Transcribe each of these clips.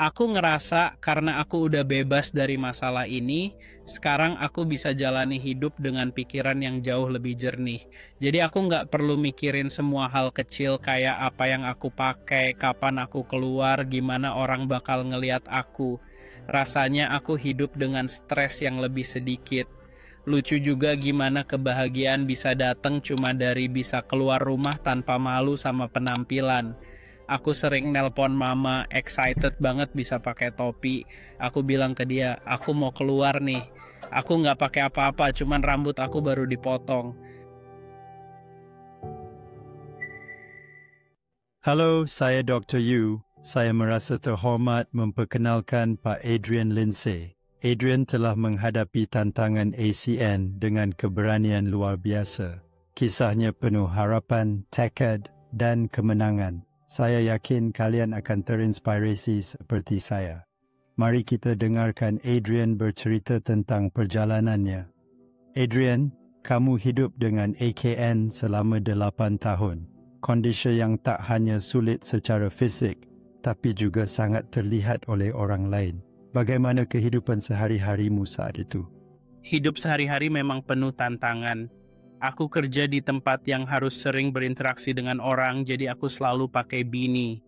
Aku ngerasa karena aku udah bebas dari masalah ini, sekarang aku bisa jalani hidup dengan pikiran yang jauh lebih jernih. Jadi aku nggak perlu mikirin semua hal kecil kayak apa yang aku pakai, kapan aku keluar, gimana orang bakal ngeliat aku. Rasanya aku hidup dengan stres yang lebih sedikit. Lucu juga gimana kebahagiaan bisa datang cuma dari bisa keluar rumah tanpa malu sama penampilan. Aku sering nelpon mama, excited banget bisa pakai topi. Aku bilang ke dia, aku mau keluar nih. Aku nggak pakai apa-apa, cuman rambut aku baru dipotong. Halo, saya Dr. Yu. Saya merasa terhormat memperkenalkan Pak Adrian Lindsay. Adrian telah menghadapi tantangan ACN dengan keberanian luar biasa. Kisahnya penuh harapan, tekad, dan kemenangan. Saya yakin kalian akan terinspirasi seperti saya. Mari kita dengarkan Adrian bercerita tentang perjalanannya. Adrian, kamu hidup dengan AKN selama 8 tahun. Kondisi yang tak hanya sulit secara fisik, tapi juga sangat terlihat oleh orang lain. Bagaimana kehidupan sehari-harimu saat itu? Hidup sehari-hari memang penuh tantangan. Aku kerja di tempat yang harus sering berinteraksi dengan orang, jadi aku selalu pakai beanie.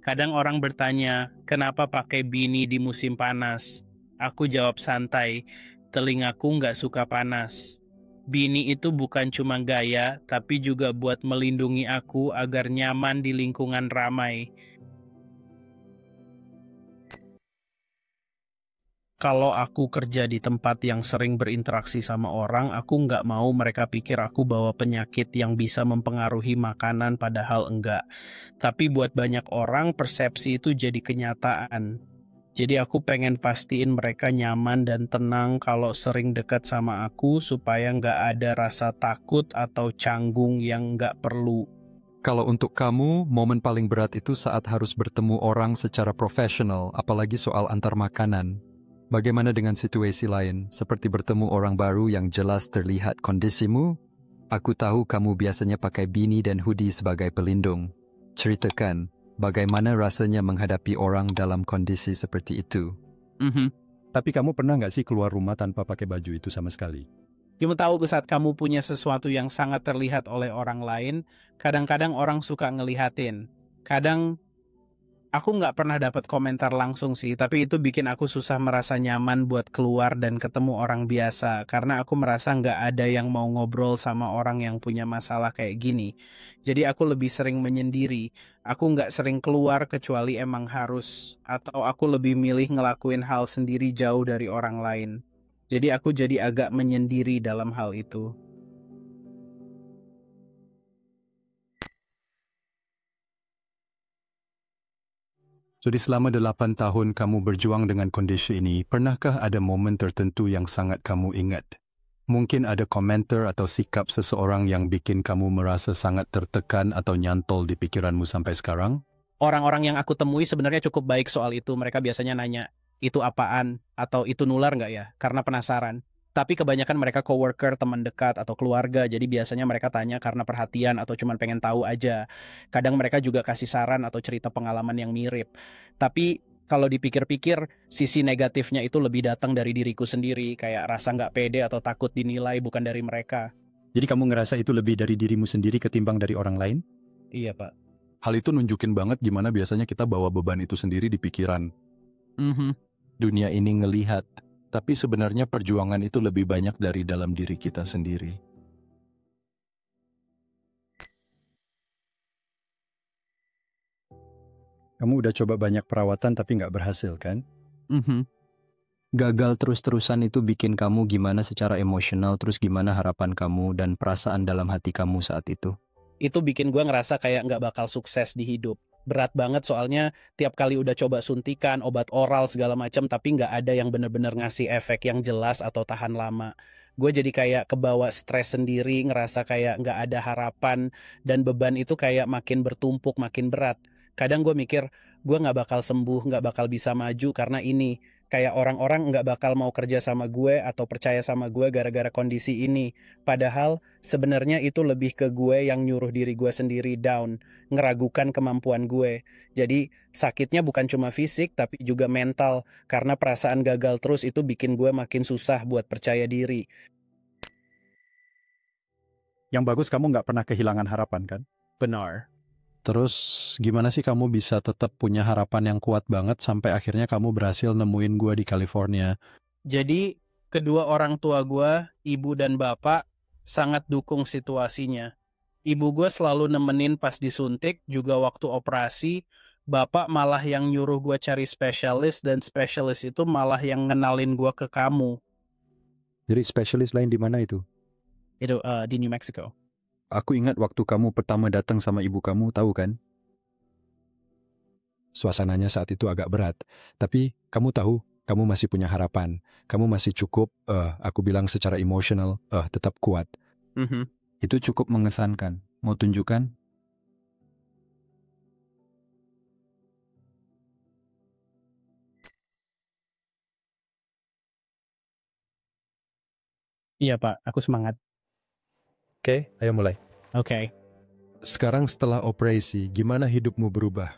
Kadang orang bertanya, kenapa pakai beanie di musim panas? Aku jawab santai, telingaku nggak suka panas. Beanie itu bukan cuma gaya, tapi juga buat melindungi aku agar nyaman di lingkungan ramai. Kalau aku kerja di tempat yang sering berinteraksi sama orang, aku nggak mau mereka pikir aku bawa penyakit yang bisa mempengaruhi makanan padahal enggak. Tapi buat banyak orang, persepsi itu jadi kenyataan. Jadi aku pengen pastiin mereka nyaman dan tenang kalau sering dekat sama aku supaya nggak ada rasa takut atau canggung yang nggak perlu. Kalau untuk kamu, momen paling berat itu saat harus bertemu orang secara profesional, apalagi soal antar makanan. Bagaimana dengan situasi lain, seperti bertemu orang baru yang jelas terlihat kondisimu? Aku tahu kamu biasanya pakai beanie dan hoodie sebagai pelindung. Ceritakan, bagaimana rasanya menghadapi orang dalam kondisi seperti itu? Tapi kamu pernah nggak sih keluar rumah tanpa pakai baju itu sama sekali? Kamu tahu saat kamu punya sesuatu yang sangat terlihat oleh orang lain, kadang-kadang orang suka ngelihatin. Kadang aku nggak pernah dapat komentar langsung sih, tapi itu bikin aku susah merasa nyaman buat keluar dan ketemu orang biasa, karena aku merasa nggak ada yang mau ngobrol sama orang yang punya masalah kayak gini. Jadi aku lebih sering menyendiri, aku nggak sering keluar kecuali emang harus, atau aku lebih milih ngelakuin hal sendiri jauh dari orang lain. Jadi aku jadi agak menyendiri dalam hal itu. Jadi selama 8 tahun kamu berjuang dengan kondisi ini, pernahkah ada momen tertentu yang sangat kamu ingat? Mungkin ada komentar atau sikap seseorang yang bikin kamu merasa sangat tertekan atau nyantol di pikiranmu sampai sekarang? Orang-orang yang aku temui sebenarnya cukup baik soal itu. Mereka biasanya nanya, itu apaan? Atau itu nular nggak ya? Karena penasaran. Tapi kebanyakan mereka coworker, teman dekat, atau keluarga. Jadi biasanya mereka tanya karena perhatian atau cuma pengen tahu aja. Kadang mereka juga kasih saran atau cerita pengalaman yang mirip. Tapi kalau dipikir-pikir, sisi negatifnya itu lebih datang dari diriku sendiri. Kayak rasa nggak pede atau takut dinilai bukan dari mereka. Jadi kamu ngerasa itu lebih dari dirimu sendiri ketimbang dari orang lain? Iya, Pak. Hal itu nunjukin banget gimana biasanya kita bawa beban itu sendiri di pikiran. Dunia ini ngelihat, tapi sebenarnya perjuangan itu lebih banyak dari dalam diri kita sendiri. Kamu udah coba banyak perawatan tapi nggak berhasil kan? Gagal terus-terusan itu bikin kamu gimana secara emosional, terus gimana harapan kamu dan perasaan dalam hati kamu saat itu? Itu bikin gue ngerasa kayak nggak bakal sukses di hidup. Berat banget soalnya tiap kali udah coba suntikan, obat oral segala macam, tapi nggak ada yang bener-bener ngasih efek yang jelas atau tahan lama. Gue jadi kayak kebawa stres sendiri, ngerasa kayak nggak ada harapan, dan beban itu kayak makin bertumpuk, makin berat. Kadang gue mikir, gue nggak bakal sembuh, nggak bakal bisa maju karena ini. Kayak orang-orang nggak bakal mau kerja sama gue atau percaya sama gue gara-gara kondisi ini. Padahal sebenarnya itu lebih ke gue yang nyuruh diri gue sendiri down, ngeragukan kemampuan gue. Jadi sakitnya bukan cuma fisik tapi juga mental, karena perasaan gagal terus itu bikin gue makin susah buat percaya diri. Yang bagus kamu nggak pernah kehilangan harapan kan? Benar. Terus gimana sih kamu bisa tetap punya harapan yang kuat banget sampai akhirnya kamu berhasil nemuin gua di California? Jadi kedua orang tua gue, ibu dan bapak, sangat dukung situasinya. Ibu gue selalu nemenin pas disuntik, juga waktu operasi. Bapak malah yang nyuruh gue cari spesialis, dan spesialis itu malah yang ngenalin gue ke kamu. Jadi spesialis lain di mana itu? Itu di New Mexico. Aku ingat waktu kamu pertama datang sama ibu kamu, tahu kan? Suasananya saat itu agak berat, tapi kamu tahu, kamu masih punya harapan. Kamu masih cukup, aku bilang secara emosional, tetap kuat. Itu cukup mengesankan. Mau tunjukkan? Iya Pak, aku semangat. Oke, ayo mulai. Oke. Sekarang setelah operasi, gimana hidupmu berubah?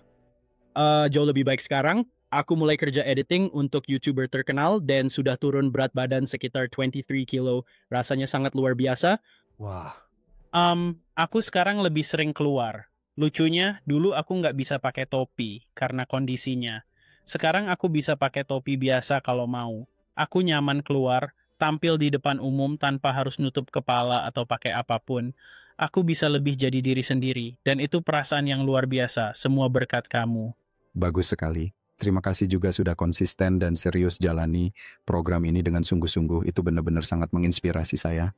Jauh lebih baik sekarang. Aku mulai kerja editing untuk YouTuber terkenal dan sudah turun berat badan sekitar 23 kilo. Rasanya sangat luar biasa. Wah, Aku sekarang lebih sering keluar. Lucunya, dulu aku nggak bisa pakai topi karena kondisinya. Sekarang aku bisa pakai topi biasa kalau mau. Aku nyaman keluar, tampil di depan umum tanpa harus nutup kepala atau pakai apapun. Aku bisa lebih jadi diri sendiri, dan itu perasaan yang luar biasa, semua berkat kamu. bagus sekali. Terima kasih juga sudah konsisten dan serius jalani program ini dengan sungguh-sungguh. Itu benar-benar sangat menginspirasi saya.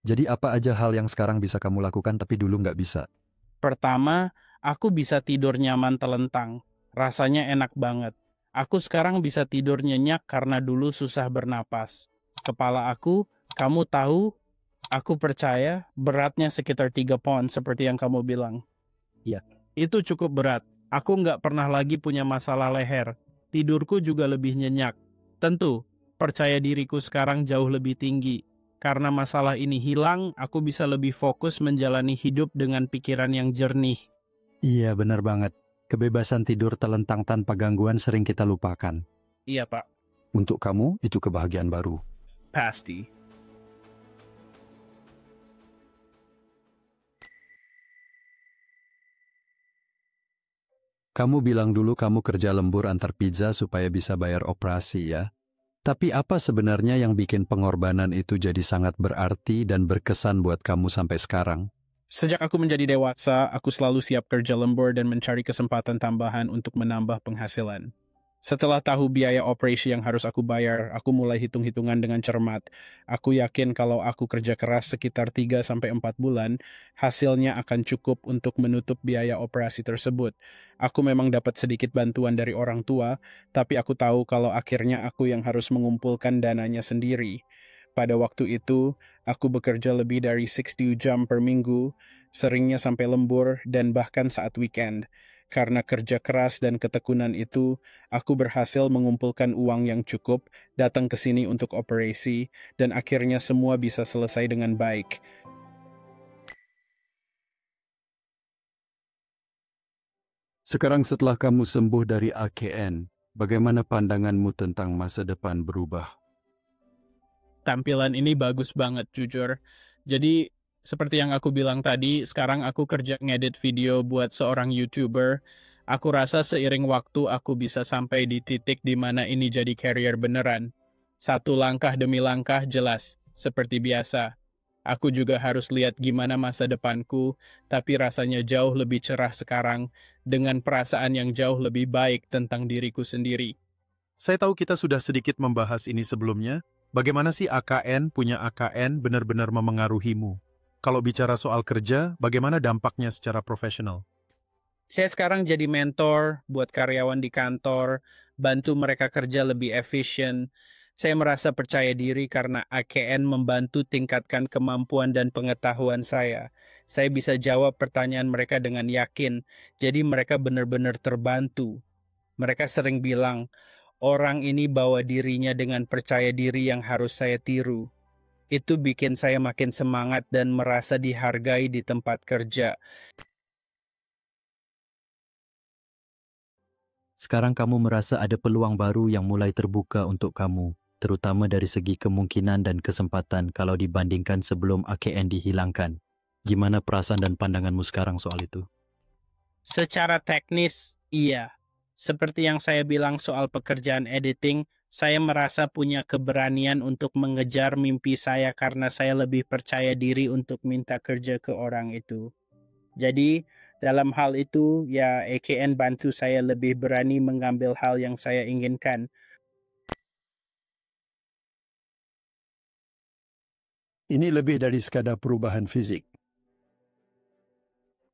Jadi apa aja hal yang sekarang bisa kamu lakukan tapi dulu nggak bisa? Pertama, aku bisa tidur nyaman telentang. Rasanya enak banget. Aku sekarang bisa tidur nyenyak karena dulu susah bernapas. Kepala aku, kamu tahu, aku percaya beratnya sekitar 3 pound seperti yang kamu bilang. Iya. Itu cukup berat. Aku nggak pernah lagi punya masalah leher. Tidurku juga lebih nyenyak. Tentu, percaya diriku sekarang jauh lebih tinggi. Karena masalah ini hilang, aku bisa lebih fokus menjalani hidup dengan pikiran yang jernih. Iya, benar banget. Kebebasan tidur telentang tanpa gangguan sering kita lupakan. Iya, Pak. Untuk kamu, itu kebahagiaan baru. Pasti. Kamu bilang dulu kamu kerja lembur antar pizza supaya bisa bayar operasi ya. Tapi apa sebenarnya yang bikin pengorbanan itu jadi sangat berarti dan berkesan buat kamu sampai sekarang? Sejak aku menjadi dewasa, aku selalu siap kerja lembur dan mencari kesempatan tambahan untuk menambah penghasilan. Setelah tahu biaya operasi yang harus aku bayar, aku mulai hitung-hitungan dengan cermat. Aku yakin kalau aku kerja keras sekitar 3-4 bulan, hasilnya akan cukup untuk menutup biaya operasi tersebut. Aku memang dapat sedikit bantuan dari orang tua, tapi aku tahu kalau akhirnya aku yang harus mengumpulkan dananya sendiri. Pada waktu itu, aku bekerja lebih dari 60 jam per minggu, seringnya sampai lembur dan bahkan saat weekend. Karena kerja keras dan ketekunan itu, aku berhasil mengumpulkan uang yang cukup, datang ke sini untuk operasi, dan akhirnya semua bisa selesai dengan baik. Sekarang setelah kamu sembuh dari AKN, bagaimana pandanganmu tentang masa depan berubah? Tampilan ini bagus banget, jujur. Jadi, seperti yang aku bilang tadi, sekarang aku kerja ngedit video buat seorang YouTuber. Aku rasa seiring waktu aku bisa sampai di titik di mana ini jadi career beneran. Satu langkah demi langkah jelas, seperti biasa. Aku juga harus lihat gimana masa depanku, tapi rasanya jauh lebih cerah sekarang, dengan perasaan yang jauh lebih baik tentang diriku sendiri. Saya tahu kita sudah sedikit membahas ini sebelumnya. Bagaimana sih AKN punya AKN benar-benar memengaruhimu? Kalau bicara soal kerja, bagaimana dampaknya secara profesional? Saya sekarang jadi mentor buat karyawan di kantor, bantu mereka kerja lebih efisien. Saya merasa percaya diri karena AKN membantu tingkatkan kemampuan dan pengetahuan saya. Saya bisa jawab pertanyaan mereka dengan yakin, jadi mereka benar-benar terbantu. Mereka sering bilang, orang ini bawa dirinya dengan percaya diri yang harus saya tiru. Itu bikin saya makin semangat dan merasa dihargai di tempat kerja. Sekarang kamu merasa ada peluang baru yang mulai terbuka untuk kamu, terutama dari segi kemungkinan dan kesempatan kalau dibandingkan sebelum AKN dihilangkan. Gimana perasaan dan pandanganmu sekarang soal itu? Secara teknis, iya. Seperti yang saya bilang soal pekerjaan editing, saya merasa punya keberanian untuk mengejar mimpi saya karena saya lebih percaya diri untuk minta kerja ke orang itu. Jadi, dalam hal itu, ya AKN bantu saya lebih berani mengambil hal yang saya inginkan. Ini lebih dari sekadar perubahan fisik.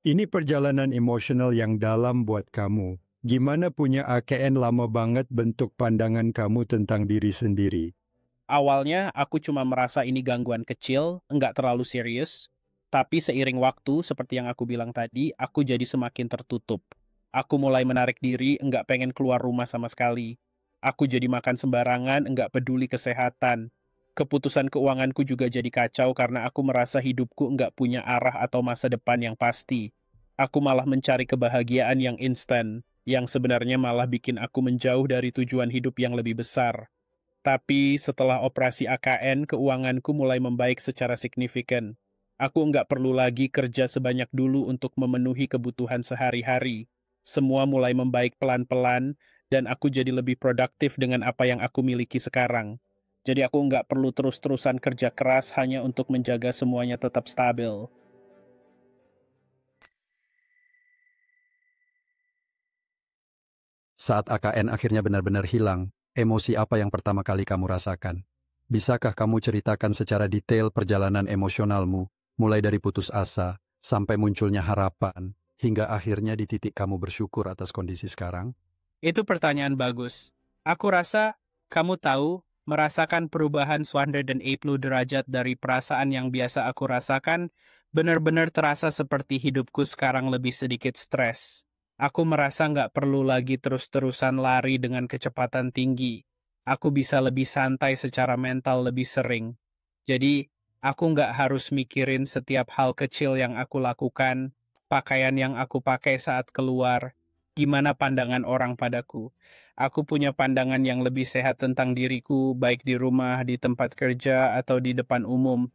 Ini perjalanan emosional yang dalam buat kamu. Gimana punya AKN lama banget bentuk pandangan kamu tentang diri sendiri? Awalnya, aku cuma merasa ini gangguan kecil, enggak terlalu serius. Tapi seiring waktu, seperti yang aku bilang tadi, aku jadi semakin tertutup. Aku mulai menarik diri, enggak pengen keluar rumah sama sekali. Aku jadi makan sembarangan, enggak peduli kesehatan. Keputusan keuanganku juga jadi kacau karena aku merasa hidupku enggak punya arah atau masa depan yang pasti. Aku malah mencari kebahagiaan yang instan, yang sebenarnya malah bikin aku menjauh dari tujuan hidup yang lebih besar. Tapi setelah operasi AKN, keuanganku mulai membaik secara signifikan. Aku nggak perlu lagi kerja sebanyak dulu untuk memenuhi kebutuhan sehari-hari. Semua mulai membaik pelan-pelan, dan aku jadi lebih produktif dengan apa yang aku miliki sekarang. Jadi aku nggak perlu terus-terusan kerja keras hanya untuk menjaga semuanya tetap stabil. Saat AKN akhirnya benar-benar hilang, emosi apa yang pertama kali kamu rasakan? Bisakah kamu ceritakan secara detail perjalanan emosionalmu, mulai dari putus asa, sampai munculnya harapan, hingga akhirnya di titik kamu bersyukur atas kondisi sekarang? Itu pertanyaan bagus. Aku rasa kamu tahu, merasakan perubahan 180 derajat dari perasaan yang biasa aku rasakan, benar-benar terasa seperti hidupku sekarang lebih sedikit stres. Aku merasa nggak perlu lagi terus-terusan lari dengan kecepatan tinggi. Aku bisa lebih santai secara mental lebih sering. Jadi, aku nggak harus mikirin setiap hal kecil yang aku lakukan, pakaian yang aku pakai saat keluar, gimana pandangan orang padaku. Aku punya pandangan yang lebih sehat tentang diriku, baik di rumah, di tempat kerja, atau di depan umum.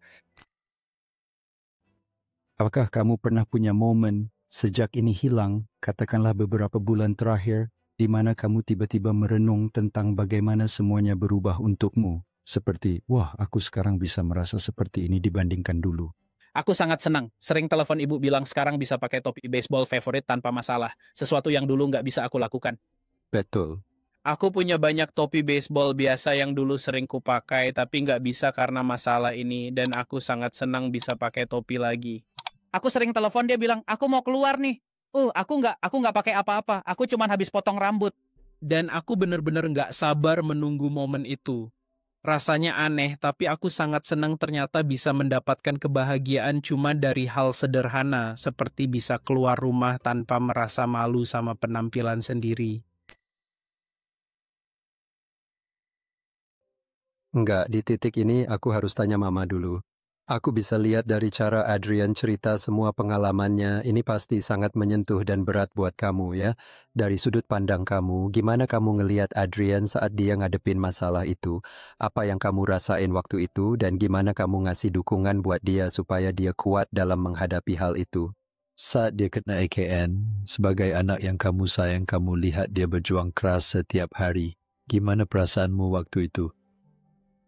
Apakah kamu pernah punya momen sejak ini hilang, katakanlah beberapa bulan terakhir, di mana kamu tiba-tiba merenung tentang bagaimana semuanya berubah untukmu? Seperti, wah aku sekarang bisa merasa seperti ini dibandingkan dulu. Aku sangat senang. Sering telepon ibu bilang sekarang bisa pakai topi baseball favorit tanpa masalah. Sesuatu yang dulu nggak bisa aku lakukan. Betul. Aku punya banyak topi baseball biasa yang dulu sering kupakai, tapi nggak bisa karena masalah ini, dan aku sangat senang bisa pakai topi lagi. Aku sering telepon dia bilang, aku mau keluar nih. Aku nggak pakai apa-apa. Aku cuma habis potong rambut. Dan aku bener-bener nggak sabar menunggu momen itu. Rasanya aneh, tapi aku sangat senang ternyata bisa mendapatkan kebahagiaan cuma dari hal sederhana, seperti bisa keluar rumah tanpa merasa malu sama penampilan sendiri. Enggak, di titik ini aku harus tanya Mama dulu. Aku bisa lihat dari cara Adrian cerita semua pengalamannya, ini pasti sangat menyentuh dan berat buat kamu ya. Dari sudut pandang kamu, gimana kamu ngelihat Adrian saat dia ngadepin masalah itu? Apa yang kamu rasain waktu itu dan gimana kamu ngasih dukungan buat dia supaya dia kuat dalam menghadapi hal itu? Saat dia kena AKN, sebagai anak yang kamu sayang, kamu lihat dia berjuang keras setiap hari. Gimana perasaanmu waktu itu?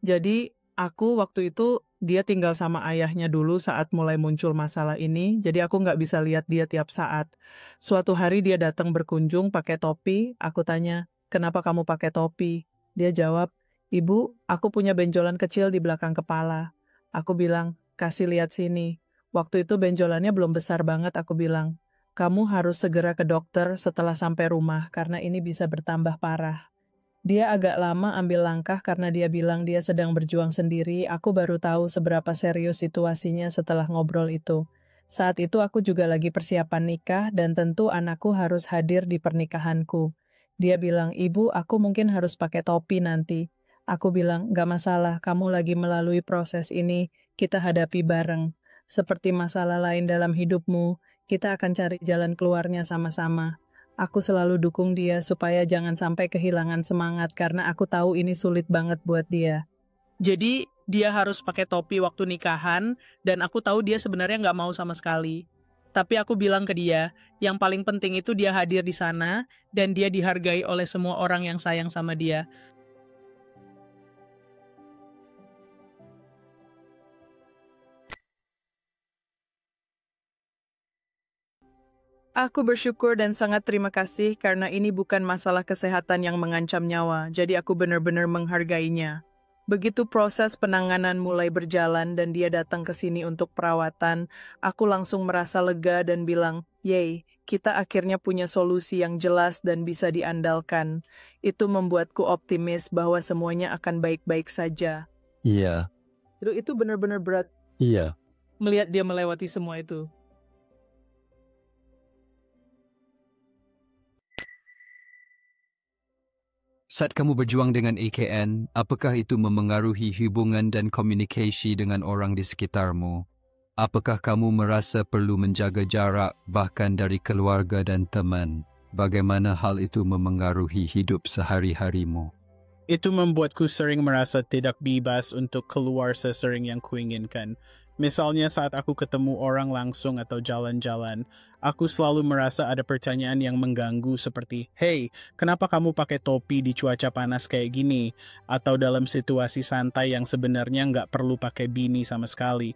Jadi, aku waktu itu dia tinggal sama ayahnya dulu saat mulai muncul masalah ini, jadi aku nggak bisa lihat dia tiap saat. Suatu hari dia datang berkunjung pakai topi, aku tanya, kenapa kamu pakai topi? Dia jawab, Ibu, aku punya benjolan kecil di belakang kepala. Aku bilang, kasih lihat sini. Waktu itu benjolannya belum besar banget, aku bilang. Kamu harus segera ke dokter setelah sampai rumah, karena ini bisa bertambah parah. Dia agak lama ambil langkah karena dia bilang dia sedang berjuang sendiri. Aku baru tahu seberapa serius situasinya setelah ngobrol itu. Saat itu aku juga lagi persiapan nikah dan tentu anakku harus hadir di pernikahanku. Dia bilang, "Ibu, aku mungkin harus pakai topi nanti." Aku bilang, "Gak masalah, kamu lagi melalui proses ini, kita hadapi bareng. Seperti masalah lain dalam hidupmu, kita akan cari jalan keluarnya sama-sama." Aku selalu dukung dia supaya jangan sampai kehilangan semangat karena aku tahu ini sulit banget buat dia. Jadi dia harus pakai topi waktu nikahan dan aku tahu dia sebenarnya nggak mau sama sekali. Tapi aku bilang ke dia, yang paling penting itu dia hadir di sana dan dia dihargai oleh semua orang yang sayang sama dia. Aku bersyukur dan sangat terima kasih karena ini bukan masalah kesehatan yang mengancam nyawa, jadi aku benar-benar menghargainya. Begitu proses penanganan mulai berjalan dan dia datang ke sini untuk perawatan, aku langsung merasa lega dan bilang, "Yeay, kita akhirnya punya solusi yang jelas dan bisa diandalkan." Itu membuatku optimis bahwa semuanya akan baik-baik saja. Iya, Itu benar-benar berat iya. melihat dia melewati semua itu. Saat kamu berjuang dengan AKN, apakah itu memengaruhi hubungan dan komunikasi dengan orang di sekitarmu? Apakah kamu merasa perlu menjaga jarak bahkan dari keluarga dan teman? Bagaimana hal itu memengaruhi hidup sehari-harimu? Itu membuatku sering merasa tidak bebas untuk keluar sesering yang kuinginkan. Misalnya saat aku ketemu orang langsung atau jalan-jalan, aku selalu merasa ada pertanyaan yang mengganggu seperti, "Hey, kenapa kamu pakai topi di cuaca panas kayak gini?" Atau dalam situasi santai yang sebenarnya nggak perlu pakai beanie sama sekali.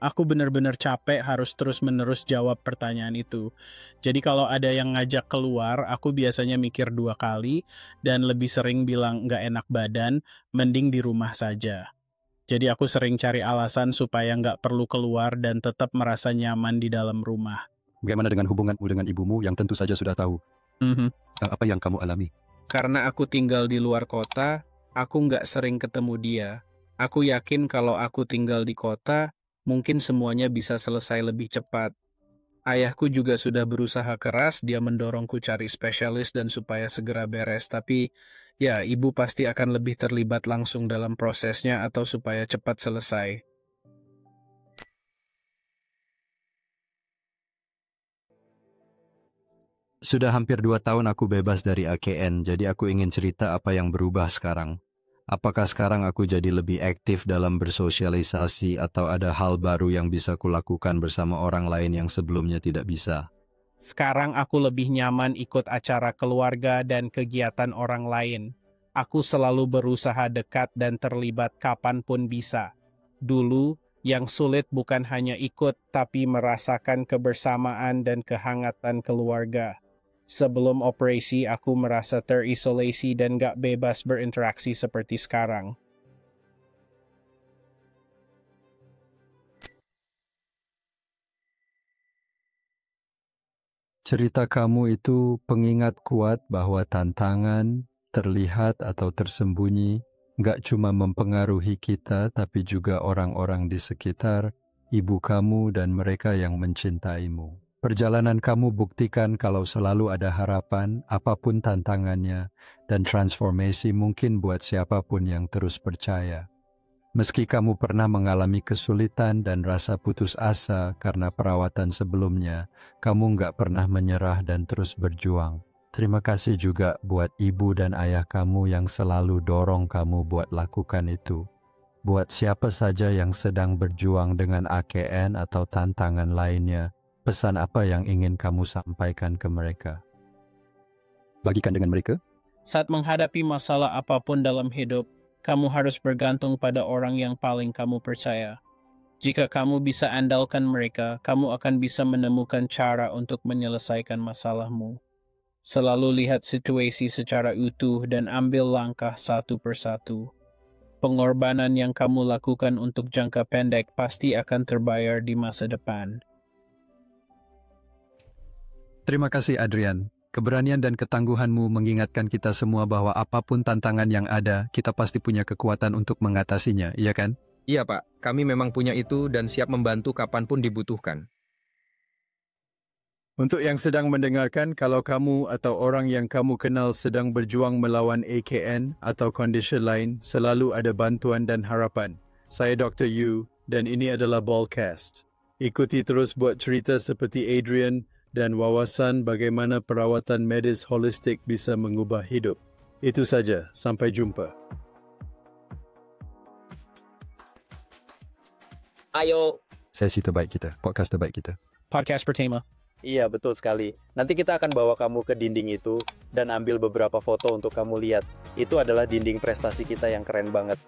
Aku benar-benar capek harus terus-menerus jawab pertanyaan itu. Jadi kalau ada yang ngajak keluar, aku biasanya mikir 2 kali dan lebih sering bilang nggak enak badan, mending di rumah saja. Jadi aku sering cari alasan supaya nggak perlu keluar dan tetap merasa nyaman di dalam rumah. Bagaimana dengan hubunganmu dengan ibumu yang tentu saja sudah tahu? Apa yang kamu alami? Karena aku tinggal di luar kota, aku nggak sering ketemu dia. Aku yakin kalau aku tinggal di kota, mungkin semuanya bisa selesai lebih cepat. Ayahku juga sudah berusaha keras, dia mendorongku cari spesialis dan supaya segera beres, tapi ya ibu pasti akan lebih terlibat langsung dalam prosesnya atau supaya cepat selesai. Sudah hampir 2 tahun aku bebas dari AKN, jadi aku ingin cerita apa yang berubah sekarang. Apakah sekarang aku jadi lebih aktif dalam bersosialisasi atau ada hal baru yang bisa kulakukan bersama orang lain yang sebelumnya tidak bisa? Sekarang aku lebih nyaman ikut acara keluarga dan kegiatan orang lain. Aku selalu berusaha dekat dan terlibat kapanpun bisa. Dulu, yang sulit bukan hanya ikut, tapi merasakan kebersamaan dan kehangatan keluarga. Sebelum operasi, aku merasa terisolasi dan gak bebas berinteraksi seperti sekarang. Cerita kamu itu pengingat kuat bahwa tantangan, terlihat atau tersembunyi, nggak cuma mempengaruhi kita, tapi juga orang-orang di sekitar, ibu kamu dan mereka yang mencintaimu. Perjalanan kamu buktikan kalau selalu ada harapan, apapun tantangannya, dan transformasi mungkin buat siapapun yang terus percaya. Meski kamu pernah mengalami kesulitan dan rasa putus asa karena perawatan sebelumnya, kamu nggak pernah menyerah dan terus berjuang. Terima kasih juga buat ibu dan ayah kamu yang selalu dorong kamu buat lakukan itu. Buat siapa saja yang sedang berjuang dengan AKN atau tantangan lainnya, pesan apa yang ingin kamu sampaikan ke mereka? Bagikan dengan mereka? Saat menghadapi masalah apapun dalam hidup, kamu harus bergantung pada orang yang paling kamu percaya. Jika kamu bisa andalkan mereka, kamu akan bisa menemukan cara untuk menyelesaikan masalahmu. Selalu lihat situasi secara utuh dan ambil langkah satu persatu. Pengorbanan yang kamu lakukan untuk jangka pendek pasti akan terbayar di masa depan. Terima kasih Adrian. Keberanian dan ketangguhanmu mengingatkan kita semua bahwa apapun tantangan yang ada, kita pasti punya kekuatan untuk mengatasinya, iya kan? Iya Pak, kami memang punya itu dan siap membantu kapanpun dibutuhkan. Untuk yang sedang mendengarkan, kalau kamu atau orang yang kamu kenal sedang berjuang melawan AKN atau kondisi lain, selalu ada bantuan dan harapan. Saya Dr. Yu dan ini adalah Ballcast. Ikuti terus buat cerita seperti Adrian dan wawasan bagaimana perawatan medis holistik bisa mengubah hidup. Itu saja, sampai jumpa. Ayo. Sesi terbaik kita, podcast terbaik kita. Podcast pertama. Iya, betul sekali. Nanti kita akan bawa kamu ke dinding itu dan ambil beberapa foto untuk kamu lihat. Itu adalah dinding prestasi kita yang keren banget.